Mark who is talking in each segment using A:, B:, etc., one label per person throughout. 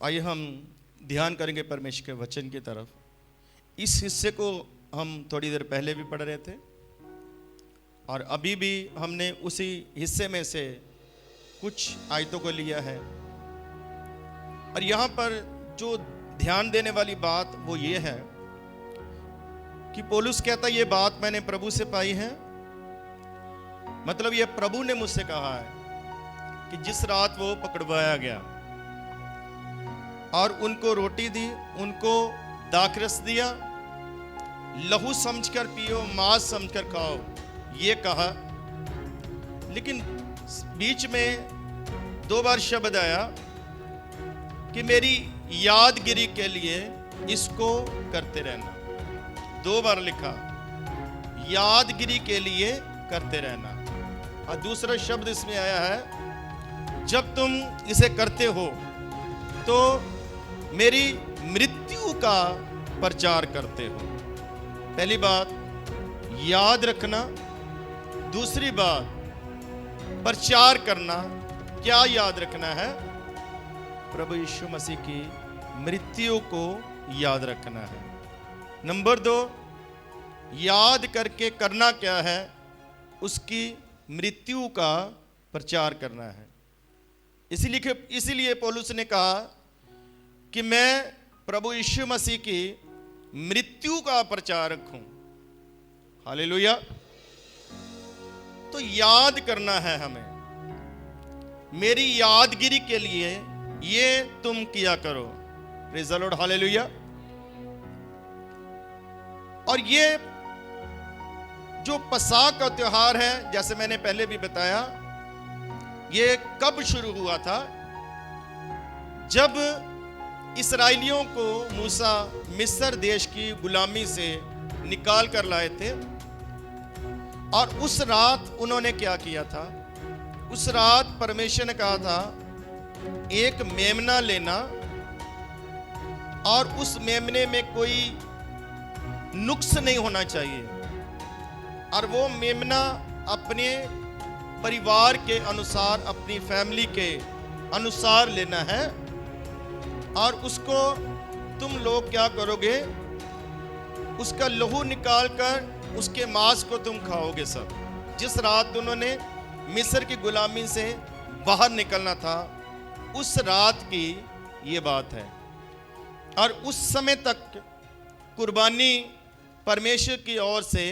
A: आइए हम ध्यान करेंगे परमेश्वर के वचन की तरफ। इस हिस्से को हम थोड़ी देर पहले भी पढ़ रहे थे और अभी भी हमने उसी हिस्से में से कुछ आयतों को लिया है। और यहाँ पर जो ध्यान देने वाली बात वो ये है कि पौलुस कहता ये बात मैंने प्रभु से पाई है, मतलब ये प्रभु ने मुझसे कहा है कि जिस रात वो पकड़वाया गया और उनको रोटी दी, उनको दाखरस दिया, लहू समझकर पियो, मांस समझकर खाओ, ये कहा। लेकिन बीच में 2 बार शब्द आया कि मेरी यादगिरी के लिए इसको करते रहना। 2 बार लिखा, यादगिरी के लिए करते रहना। और दूसरा शब्द इसमें आया है, जब तुम इसे करते हो तो मेरी मृत्यु का प्रचार करते हो। पहली बात याद रखना, दूसरी बात प्रचार करना। क्या याद रखना है? प्रभु यीशु मसीह की मृत्यु को याद रखना है। नंबर 2, याद करके करना क्या है? उसकी मृत्यु का प्रचार करना है। इसीलिए पौलुस ने कहा कि मैं प्रभु यीशु मसीह की मृत्यु का प्रचार रखूं। हालेलुया। तो याद करना है हमें, मेरी यादगिरी के लिए ये तुम किया करो। Praise the Lord, hallelujah. और ये जो पसाह का त्योहार है, जैसे मैंने पहले भी बताया, ये कब शुरू हुआ था? जब इस्राएलियों को मूसा मिस्र देश की गुलामी से निकाल कर लाए थे और उस रात उन्होंने क्या किया था? उस रात परमेश्वर ने कहा था एक मेमना लेना और उस मेमने में कोई नुक्स नहीं होना चाहिए, और वो मेमना अपने परिवार के अनुसार, अपनी फैमिली के अनुसार लेना है। और उसको तुम लोग क्या करोगे? उसका लहू निकाल कर उसके मांस को तुम खाओगे सब। जिस रात उन्होंने मिस्र की गुलामी से बाहर निकलना था, उस रात की ये बात है। और उस समय तक कुर्बानी परमेश्वर की ओर से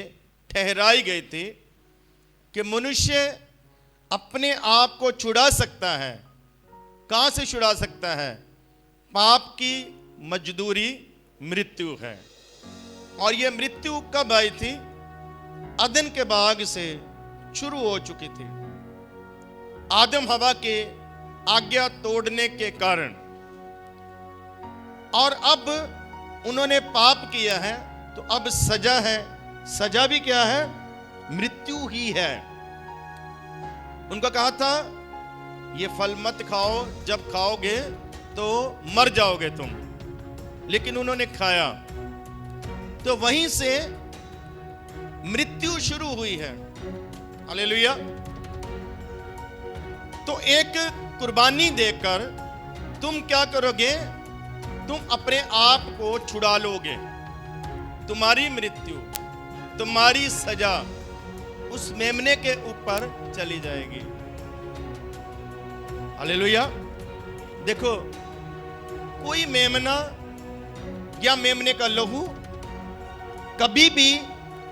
A: ठहराई गई थी कि मनुष्य अपने आप को छुड़ा सकता है। कहां से छुड़ा सकता है? पाप की मजदूरी मृत्यु है। और यह मृत्यु कब आई थी? अदन के बाग से शुरू हो चुकी थी, आदम हवा के आज्ञा तोड़ने के कारण। और अब उन्होंने पाप किया है तो अब सजा है। सजा भी क्या है? मृत्यु ही है। उनका कहा था ये फल मत खाओ, जब खाओगे तो मर जाओगे तुम। लेकिन उन्होंने खाया तो वहीं से मृत्यु शुरू हुई है। हालेलुया। तो एक कुर्बानी देकर तुम क्या करोगे? तुम अपने आप को छुड़ा लोगे। तुम्हारी मृत्यु, तुम्हारी सजा उस मेमने के ऊपर चली जाएगी। हालेलुया। देखो, कोई मेमना या मेमने का लहू कभी भी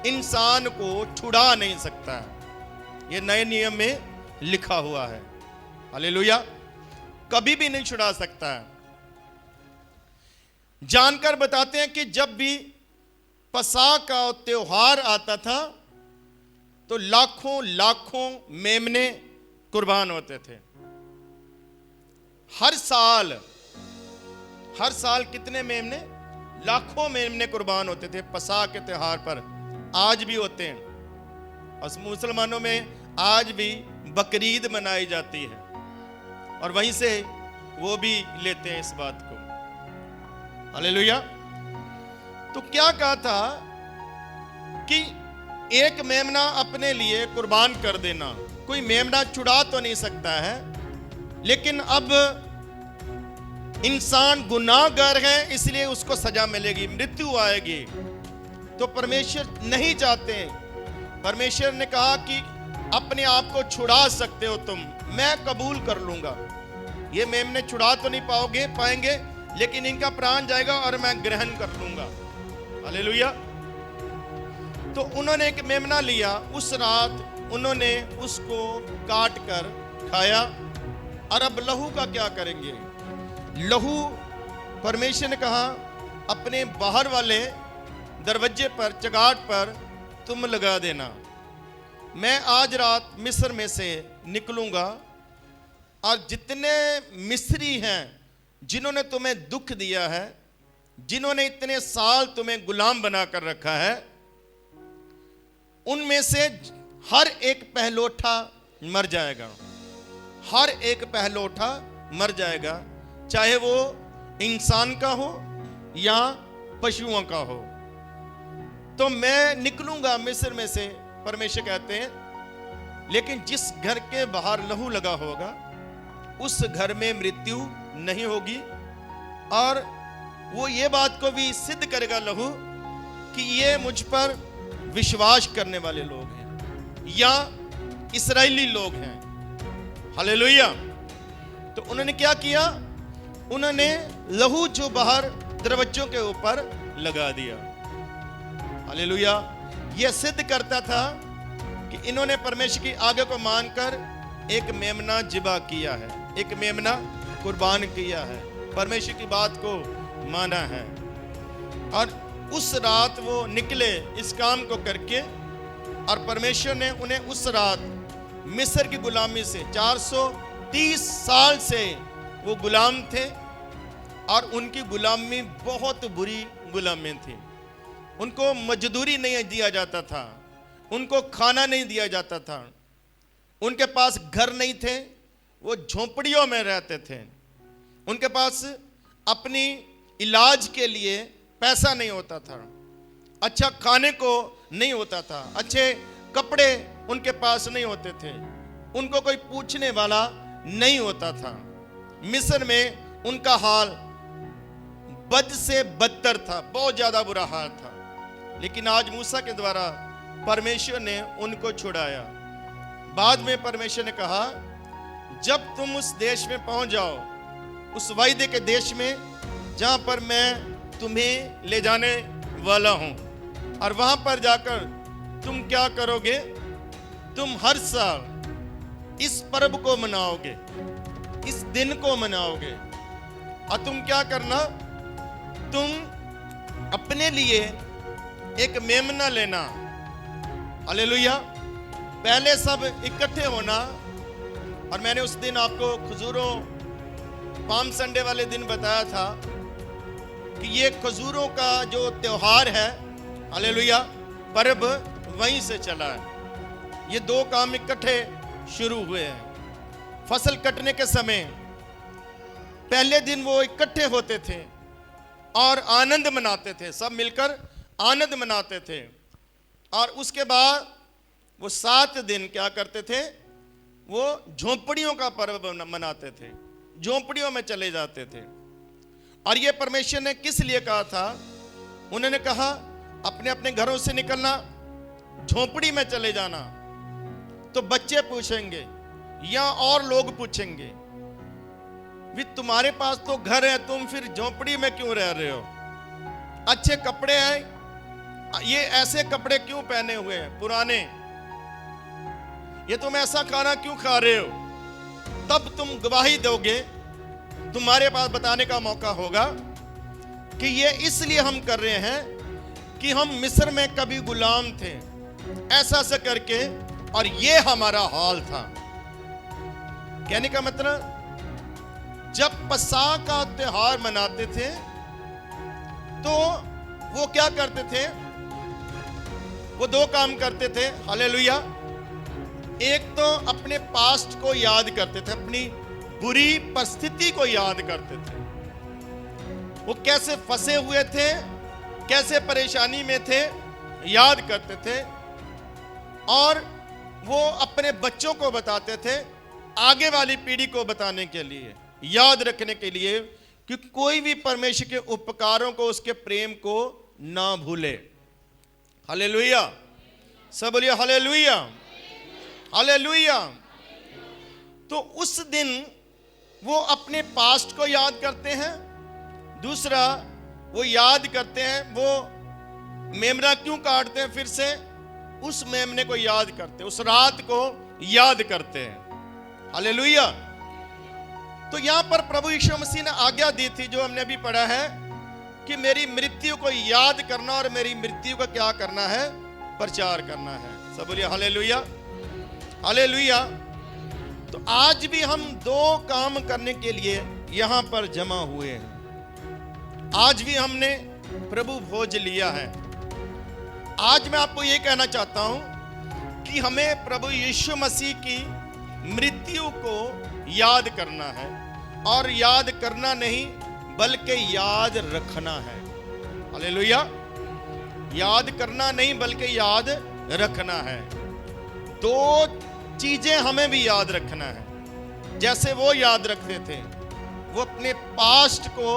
A: इंसान को छुड़ा नहीं सकता है। यह नए नियम में लिखा हुआ है। हालेलुया। कभी भी नहीं छुड़ा सकता है। जानकर बताते हैं कि जब भी पसाह का त्योहार आता था तो लाखों लाखों मेमने कुर्बान होते थे। हर साल कितने मेमने? लाखों मेमने कुर्बान होते थे पसाह के त्योहार पर। आज भी होते हैं। और मुसलमानों में आज भी बकरीद मनाई जाती है और वहीं से वो भी लेते हैं इस बात को। हालेलुया। तो क्या कहा था कि एक मेमना अपने लिए कुर्बान कर देना। कोई मेमना छुड़ा तो नहीं सकता है, लेकिन अब इंसान गुनाहगार है, इसलिए उसको सजा मिलेगी, मृत्यु आएगी। तो परमेश्वर नहीं चाहते। परमेश्वर ने कहा कि अपने आप को छुड़ा सकते हो तुम, मैं कबूल कर लूंगा। ये मेमने छुड़ा तो नहीं पाएंगे, लेकिन इनका प्राण जाएगा और मैं ग्रहण कर लूंगा। हालेलुया। तो उन्होंने एक मेमना लिया, उस रात उन्होंने उसको काट कर खाया। और अब लहू का क्या करेंगे? लहू परमेश्वर ने कहा अपने बाहर वाले दरवाजे पर, चगाट पर तुम लगा देना। मैं आज रात मिस्र में से निकलूंगा और जितने मिस्री हैं जिन्होंने तुम्हें दुख दिया है, जिन्होंने इतने साल तुम्हें गुलाम बना कर रखा है, उनमें से हर एक पहलोठा मर जाएगा। हर एक पहलोठा मर जाएगा, चाहे वो इंसान का हो या पशुओं का हो। तो मैं निकलूंगा मिस्र में से, परमेश्वर कहते हैं, लेकिन जिस घर के बाहर लहू लगा होगा उस घर में मृत्यु नहीं होगी। और वो ये बात को भी सिद्ध करेगा लहू कि ये मुझ पर विश्वास करने वाले लोग हैं या इस्राएली लोग हैं। हालेलुया। तो उन्होंने क्या किया? उन्होंने लहू जो बाहर दरवाजों के ऊपर लगा दिया। हालेलुया। यह सिद्ध करता था कि इन्होंने परमेश्वर की आज्ञा को मानकर एक मेमना जिबा किया है, एक मेमना कुर्बान किया है, परमेश्वर की बात को माना है। और उस रात वो निकले इस काम को करके, और परमेश्वर ने उन्हें उस रात मिस्र की गुलामी से, 430 साल से वो गुलाम थे और उनकी गुलामी बहुत बुरी गुलामी थी। उनको मजदूरी नहीं दिया जाता था, उनको खाना नहीं दिया जाता था, उनके पास घर नहीं थे, वो झोंपड़ियों में रहते थे, उनके पास अपनी इलाज के लिए पैसा नहीं होता था, अच्छा खाने को नहीं होता था, अच्छे कपड़े उनके पास नहीं होते थे, उनको कोई पूछने वाला नहीं होता था। मिस्र में उनका हाल बद से बदतर था, बहुत ज्यादा बुरा हाल था। लेकिन आज मूसा के द्वारा परमेश्वर ने उनको छुड़ाया। बाद में परमेश्वर ने कहा, जब तुम उस देश में पहुंच जाओ, उस वायदे के देश में जहां पर मैं तुम्हें ले जाने वाला हूं, और वहां पर जाकर तुम क्या करोगे? तुम हर साल इस पर्व को मनाओगे, इस दिन को मनाओगे। और तुम क्या करना? तुम अपने लिए एक मेमना लेना। हालेलुया। पहले सब इकट्ठे होना। और मैंने उस दिन आपको खजूरों पाम संडे वाले दिन बताया था कि ये खजूरों का जो त्योहार है, हालेलुया, पर्व वहीं से चला है। ये दो काम इकट्ठे शुरू हुए हैं। फसल कटने के समय पहले दिन वो इकट्ठे होते थे और आनंद मनाते थे, सब मिलकर आनंद मनाते थे। और उसके बाद वो 7 दिन क्या करते थे? वो झोंपड़ियों का पर्व मनाते थे, झोंपड़ियों में चले जाते थे। और ये परमेश्वर ने किस लिए कहा था? उन्होंने कहा अपने अपने घरों से निकलना, झोंपड़ी में चले जाना। तो बच्चे पूछेंगे या और लोग पूछेंगे, भी तुम्हारे पास तो घर है, तुम फिर झोंपड़ी में क्यों रह रहे हो? अच्छे कपड़े हैं, ये ऐसे कपड़े क्यों पहने हुए हैं पुराने? ये तुम ऐसा खाना क्यों खा रहे हो? तब तुम गवाही दोगे, तुम्हारे पास बताने का मौका होगा कि ये इसलिए हम कर रहे हैं कि हम मिस्र में कभी गुलाम थे, ऐसा सा करके, और ये हमारा हाल था। कहने का मतलब, जब पसाह का त्योहार मनाते थे तो वो क्या करते थे? वो 2 काम करते थे। हालेलुया। एक तो अपने पास्ट को याद करते थे, अपनी बुरी परिस्थिति को याद करते थे, वो कैसे फंसे हुए थे, कैसे परेशानी में थे, याद करते थे। और वो अपने बच्चों को बताते थे, आगे वाली पीढ़ी को बताने के लिए, याद रखने के लिए कि कोई भी परमेश्वर के उपकारों को, उसके प्रेम को ना भूले। हालेलुया, सब बोलिए हालेलुया, हालेलुया। तो उस दिन वो अपने पास्ट को याद करते हैं। दूसरा, वो याद करते हैं, वो मेमना क्यों काटते हैं, फिर से उस मेमने को याद करते हैं, उस रात को याद करते हैं। हालेलुया। तो यहां पर प्रभु यीशु मसीह ने आज्ञा दी थी, जो हमने अभी पढ़ा है, कि मेरी मृत्यु को याद करना और मेरी मृत्यु का क्या करना है, प्रचार करना है। सब बोलिए हालेलुया, हालेलुया। तो आज भी हम दो काम करने के लिए यहां पर जमा हुए हैं। आज भी हमने प्रभु भोज लिया है। आज मैं आपको यह कहना चाहता हूं कि हमें प्रभु यीशु मसीह की मृत्यु को याद करना है, और याद करना नहीं बल्कि याद रखना है। हालेलुया। याद करना नहीं बल्कि याद रखना है। दो चीजें हमें भी याद रखना है। जैसे वो याद रखते थे, वो अपने पास्ट को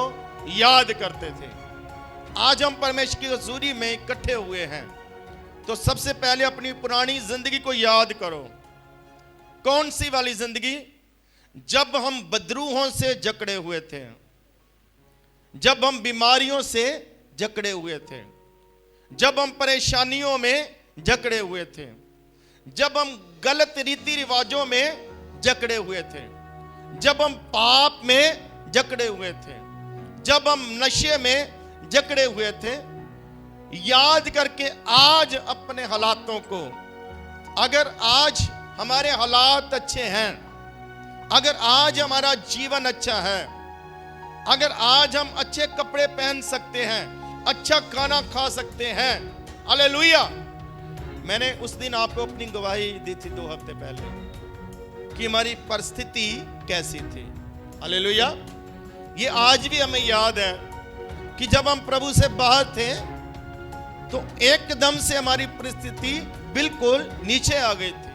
A: याद करते थे। आज हम परमेश्वर की हजूरी में इकट्ठे हुए हैं, तो सबसे पहले अपनी पुरानी जिंदगी को याद करो। कौन सी वाली जिंदगी? जब हम बदरूहों से जकड़े हुए थे, जब हम बीमारियों से जकड़े हुए थे, जब हम परेशानियों में जकड़े हुए थे, जब हम गलत रीति रिवाजों में जकड़े हुए थे, जब हम पाप में जकड़े हुए थे, जब हम नशे में जकड़े हुए थे। याद करके आज अपने हालातों को, अगर आज हमारे हालात अच्छे हैं, अगर आज हमारा जीवन अच्छा है, अगर आज हम अच्छे कपड़े पहन सकते हैं, अच्छा खाना खा सकते हैं, हालेलुया। मैंने उस दिन आपको अपनी गवाही दी थी 2 हफ्ते पहले कि हमारी परिस्थिति कैसी थी। हालेलुया। ये आज भी हमें याद है कि जब हम प्रभु से बाहर थे तो एकदम से हमारी परिस्थिति बिल्कुल नीचे आ गई थी,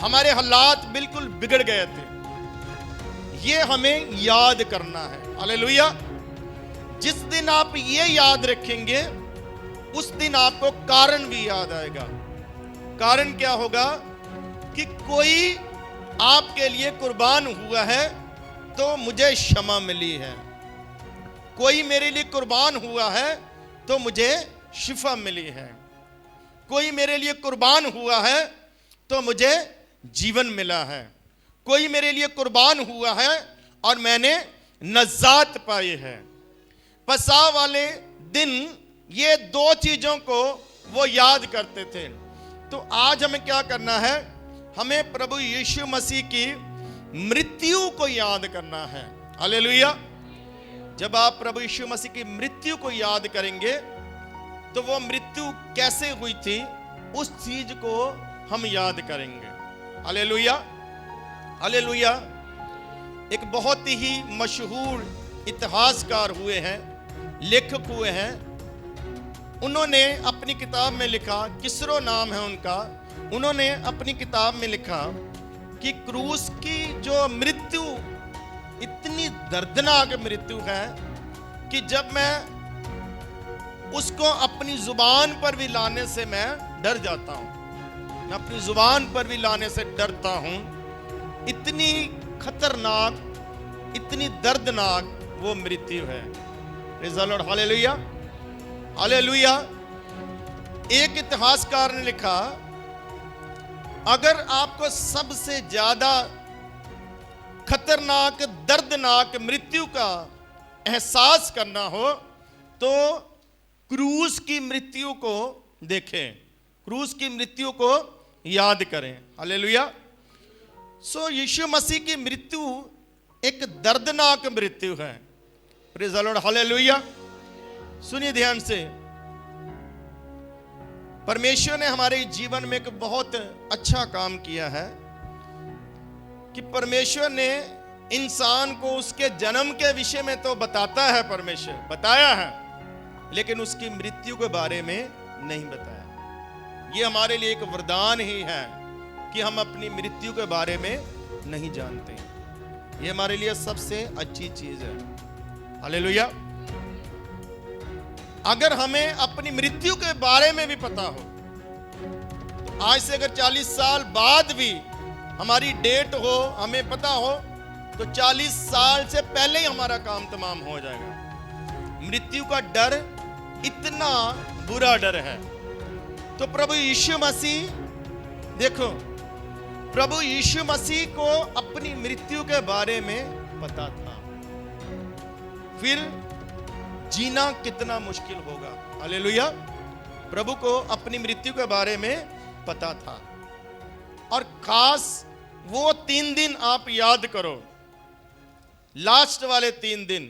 A: हमारे हालात बिल्कुल बिगड़ गए थे। ये हमें याद करना है। हालेलुया। जिस दिन आप ये याद रखेंगे, उस दिन आपको कारण भी याद आएगा। कारण क्या होगा? कि कोई आपके लिए कुर्बान हुआ है तो मुझे क्षमा मिली है, कोई मेरे लिए कुर्बान हुआ है तो मुझे शिफा मिली है, कोई मेरे लिए कुर्बान हुआ है तो मुझे जीवन मिला है, कोई मेरे लिए कुर्बान हुआ है और मैंने नजात पाई है। पसाह वाले दिन ये 2 चीजों को वो याद करते थे। तो आज हमें क्या करना है? हमें प्रभु यीशु मसीह की मृत्यु को याद करना है। हालेलुया। जब आप प्रभु यीशु मसीह की मृत्यु को याद करेंगे तो वो मृत्यु कैसे हुई थी, उस चीज को हम याद करेंगे। Hallelujah, hallelujah. एक बहुत ही मशहूर इतिहासकार हुए हैं, लेखक हुए हैं। उन्होंने अपनी किताब में लिखा, किसरो नाम है उनका, उन्होंने अपनी किताब में लिखा कि क्रूस की जो मृत्यु इतनी दर्दनाक मृत्यु है कि जब मैं उसको अपनी जुबान पर भी लाने से मैं डर जाता हूं, मैं अपनी जुबान पर भी लाने से डरता हूं। इतनी खतरनाक, इतनी दर्दनाक वो मृत्यु है। Praise the Lord, hallelujah, hallelujah. एक इतिहासकार ने लिखा, अगर आपको सबसे ज्यादा खतरनाक, दर्दनाक मृत्यु का एहसास करना हो तो क्रूस की मृत्यु को देखें, क्रूस की मृत्यु को याद करें। हालेलुया। सो यीशु मसीह की मृत्यु एक दर्दनाक मृत्यु है। Praise the Lord, hallelujah. सुनिए ध्यान से, परमेश्वर ने हमारे जीवन में एक बहुत अच्छा काम किया है कि परमेश्वर ने इंसान को उसके जन्म के विषय में तो बताता है, परमेश्वर बताया है, लेकिन उसकी मृत्यु के बारे में नहीं बताया। ये हमारे लिए एक वरदान ही है कि हम अपनी मृत्यु के बारे में नहीं जानते। ये हमारे लिए सबसे अच्छी चीज है। हालेलुया। अगर हमें अपनी मृत्यु के बारे में भी पता हो, तो आज से अगर 40 साल बाद भी हमारी डेट हो, हमें पता हो, तो 40 साल से पहले ही हमारा काम तमाम हो जाएगा। मृत्यु का डर इतना बुरा डर है। तो प्रभु यीशु मसीह, देखो, प्रभु यीशु मसीह को अपनी मृत्यु के बारे में पता था, फिर जीना कितना मुश्किल होगा। हालेलुया। प्रभु को अपनी मृत्यु के बारे में पता था। और खास वो 3 दिन आप याद करो, लास्ट वाले 3 दिन,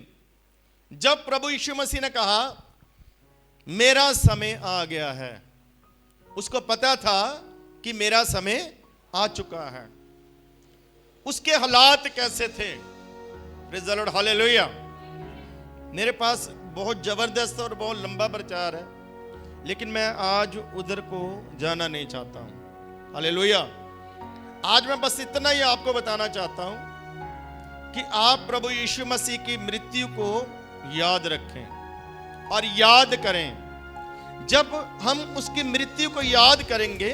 A: जब प्रभु यीशु मसीह ने कहा मेरा समय आ गया है, उसको पता था कि मेरा समय आ चुका है। उसके हालात कैसे थे? Praise the Lord, hallelujah. मेरे पास बहुत जबरदस्त और बहुत लंबा प्रचार है, लेकिन मैं आज उधर को जाना नहीं चाहता हूं। हालेलुया। आज मैं बस इतना ही आपको बताना चाहता हूं कि आप प्रभु यीशु मसीह की मृत्यु को याद रखें और याद करें। जब हम उसकी मृत्यु को याद करेंगे,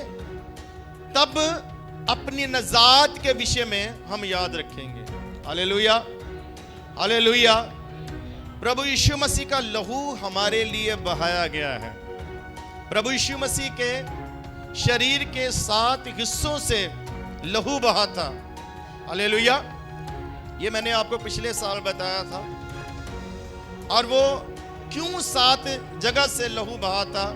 A: तब अपनी नजात के विषय में हम याद रखेंगे। Hallelujah, hallelujah. प्रभु यीशु मसीह का लहू हमारे लिए बहाया गया है। प्रभु यीशु मसीह के शरीर के 7 हिस्सों से लहू बहा था। हालेलुया। ये मैंने आपको पिछले साल बताया था। और वो क्यों 7 जगह से लहू बहा था,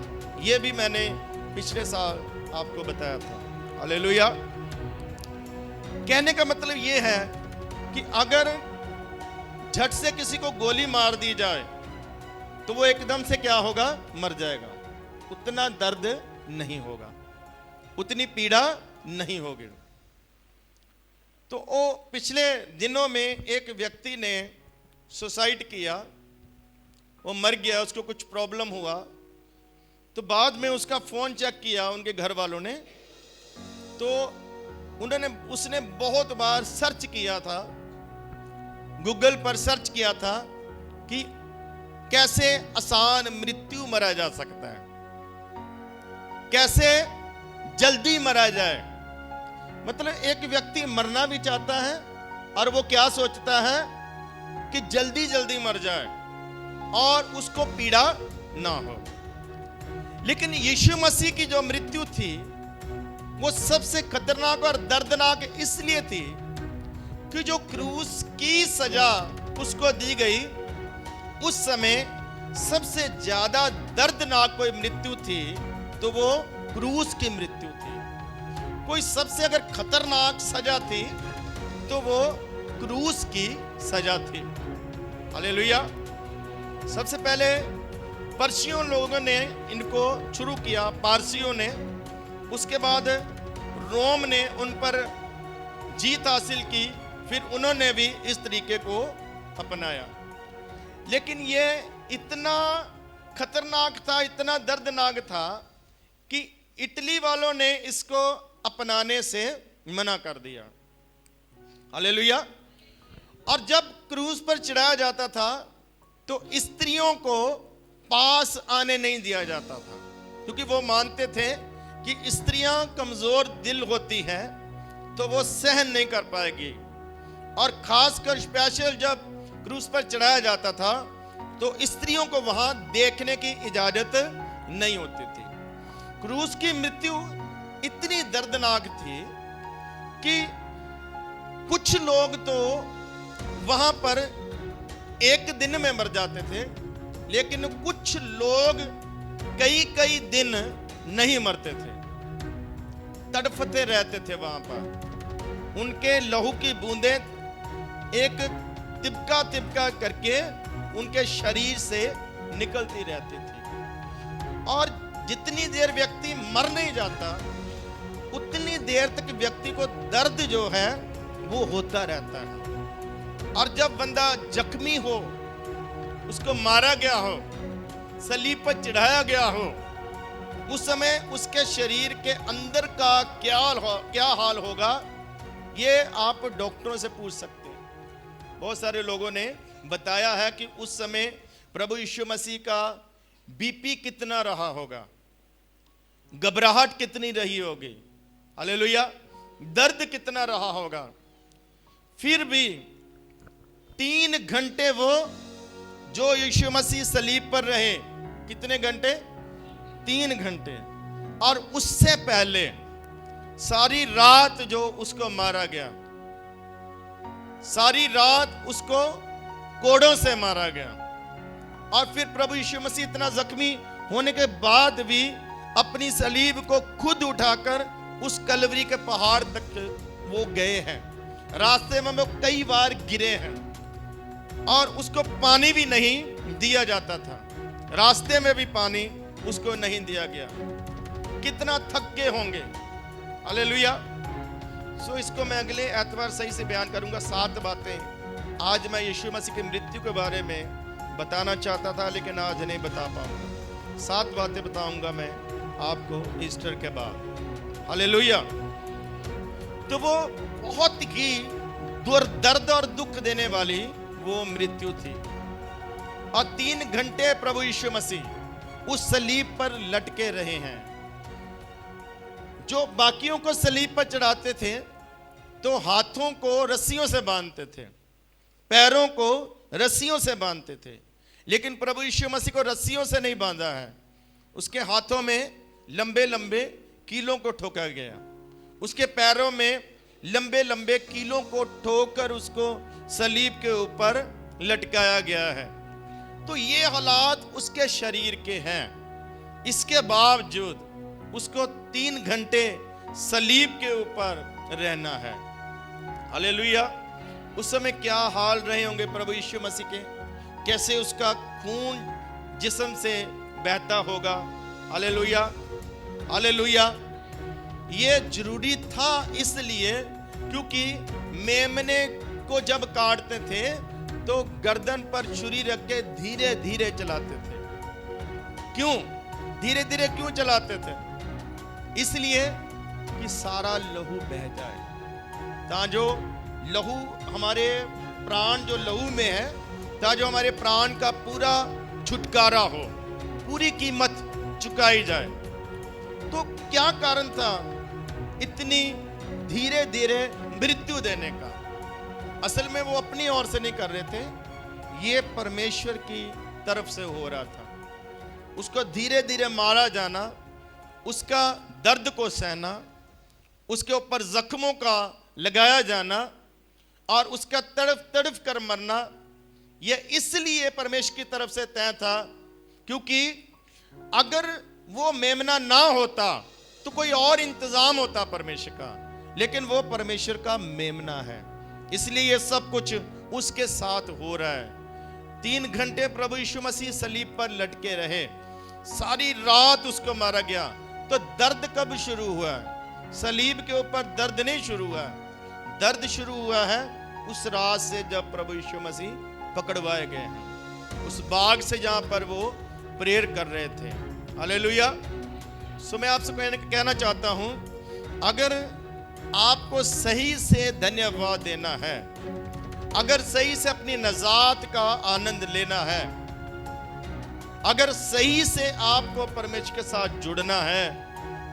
A: ये भी मैंने पिछले साल आपको बताया था। हालेलुया। कहने का मतलब ये है कि अगर झट से किसी को गोली मार दी जाए, तो वो एकदम से क्या होगा? मर जाएगा। उतना दर्द नहीं होगा, उतनी पीड़ा नहीं होगी। तो वो पिछले दिनों में एक व्यक्ति ने सुसाइड किया, वो मर गया, उसको कुछ प्रॉब्लम हुआ। तो बाद में उसका फ़ोन चेक किया उनके घर वालों ने, तो उसने बहुत बार सर्च किया था, गूगल पर सर्च किया था कि कैसे आसान मृत्यु मरा जा सकता है, कैसे जल्दी मरा जाए। मतलब एक व्यक्ति मरना भी चाहता है और वो क्या सोचता है कि जल्दी जल्दी मर जाए और उसको पीड़ा ना हो। लेकिन यीशु मसीह की जो मृत्यु थी, वो सबसे खतरनाक और दर्दनाक इसलिए थी कि जो क्रूस की सजा उसको दी गई, उस समय सबसे ज्यादा दर्दनाक कोई मृत्यु थी तो वो क्रूस की मृत्यु थी। कोई सबसे अगर खतरनाक सजा थी तो वो क्रूस की सजा थी। हालेलुया। सबसे पहले पर्शियों लोगों ने इनको शुरू किया, पारसियों ने। उसके बाद रोम ने उन पर जीत हासिल की, फिर उन्होंने भी इस तरीके को अपनाया। लेकिन ये इतना खतरनाक था, इतना दर्दनाक था कि इटली वालों ने इसको अपनाने से मना कर दिया। हालेलुया। और जब क्रूस पर चढ़ाया जाता था तो स्त्रियों को पास आने नहीं दिया जाता था, क्योंकि वो मानते थे कि स्त्रियां कमजोर दिल होती हैं तो वो सहन नहीं कर पाएगी। और खासकर स्पेशल जब क्रूस पर चढ़ाया जाता था तो स्त्रियों को वहां देखने की इजाजत नहीं होती थी। क्रूस की मृत्यु इतनी दर्दनाक थी कि कुछ लोग तो वहां पर एक दिन में मर जाते थे, लेकिन कुछ लोग कई कई दिन नहीं मरते थे, तड़फते रहते थे वहां पर। उनके लहू की बूंदें एक तिबका तिबका करके उनके शरीर से निकलती रहती थी। और जितनी देर व्यक्ति मर नहीं जाता, उतनी देर तक व्यक्ति को दर्द जो है वो होता रहता है। और जब बंदा जख्मी हो, उसको मारा गया हो, सलीब पर चढ़ाया गया हो, उस समय उसके शरीर के अंदर का क्या हाल होगा, ये आप डॉक्टरों से पूछ सकते हैं। बहुत सारे लोगों ने बताया है कि उस समय प्रभु यीशु मसीह का बीपी कितना रहा होगा, घबराहट कितनी रही होगी, हालेलुया, दर्द कितना रहा होगा। फिर भी 3 घंटे वो जो यीशु मसीह सलीब पर रहे, कितने घंटे? 3 घंटे। और उससे पहले सारी रात जो उसको मारा गया, सारी रात उसको कोड़ों से मारा गया, और फिर प्रभु यीशु मसीह इतना जख्मी होने के बाद भी अपनी सलीब को खुद उठाकर उस कलवरी के पहाड़ तक वो गए हैं। रास्ते में वो कई बार गिरे हैं और उसको पानी भी नहीं दिया जाता था, रास्ते में भी पानी उसको नहीं दिया गया। कितना थक गए होंगे, हालेलुया। सो इसको मैं अगले एतवार सही से बयान करूंगा। 7 बातें आज मैं यीशु मसीह की मृत्यु के बारे में बताना चाहता था, लेकिन आज नहीं बता पाऊंगा। 7 बातें बताऊंगा मैं आपको ईस्टर के बाद, हालेलुया। तो वो बहुत ही दर्द और दुख देने वाली वो मृत्यु थी, और 3 घंटे प्रभु यीशु मसीह उस सलीब पर लटके रहे हैं। जो बाकियों को सलीब पर चढ़ाते थे तो हाथों को रस्सियों से बांधते थे, पैरों को रस्सियों से बांधते थे, लेकिन प्रभु यीशु मसीह को रस्सियों से नहीं बांधा है। उसके हाथों में लंबे लंबे कीलों को ठोका गया, उसके पैरों में लंबे लंबे कीलों को ठोकर उसको सलीब के ऊपर लटकाया गया है। तो ये हालात उसके शरीर के हैं। इसके बावजूद उसको 3 घंटे सलीब के ऊपर रहना है, हालेलुया। उस समय क्या हाल रहे होंगे प्रभु यीशु मसीह के, कैसे उसका खून जिस्म से बहता होगा, हालेलुया, हालेलुया। ये जरूरी था इसलिए क्योंकि मेमने को जब काटते थे तो गर्दन पर छुरी रख के धीरे धीरे चलाते थे। क्यों धीरे धीरे क्यों चलाते थे? इसलिए कि सारा लहू बह जाए, ताजो लहू हमारे प्राण जो लहू में है, ताजो हमारे प्राण का पूरा छुटकारा हो, पूरी कीमत चुकाई जाए। तो क्या कारण था इतनी धीरे धीरे मृत्यु देने का? असल में वो अपनी ओर से नहीं कर रहे थे, ये परमेश्वर की तरफ से हो रहा था। उसको धीरे धीरे मारा जाना, उसका दर्द को सहना, उसके ऊपर जख्मों का लगाया जाना और उसका तड़फ तड़फ कर मरना, यह इसलिए परमेश्वर की तरफ से तय था क्योंकि अगर वो मेमना ना होता तो कोई और इंतजाम होता परमेश्वर का, लेकिन वो परमेश्वर का मेमना है, इसलिए ये सब कुछ उसके साथ हो रहा है। 3 घंटे प्रभु यीशु मसीह सलीब पर लटके रहे, सारी रात उसको मारा गया। तो दर्द कब शुरू हुआ? सलीब के ऊपर दर्द नहीं शुरू हुआ, दर्द शुरू हुआ है उस रात से जब प्रभु यीशु मसीह पकड़वाए गए हैं, उस बाग से जहां पर वो प्रेयर कर रहे थे, हालेलुया। सो मैं आपसे कहना चाहता हूं, अगर आपको सही से धन्यवाद देना है, अगर सही से अपनी नजात का आनंद लेना है, अगर सही से आपको परमेश्वर के साथ जुड़ना है,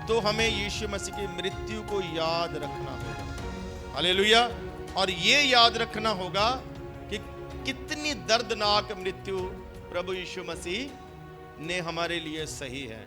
A: तो हमें यीशु मसीह की मृत्यु को याद रखना होगा, हालेलुया। और ये याद रखना होगा कि कितनी दर्दनाक मृत्यु प्रभु यीशु मसीह ने हमारे लिए सही है।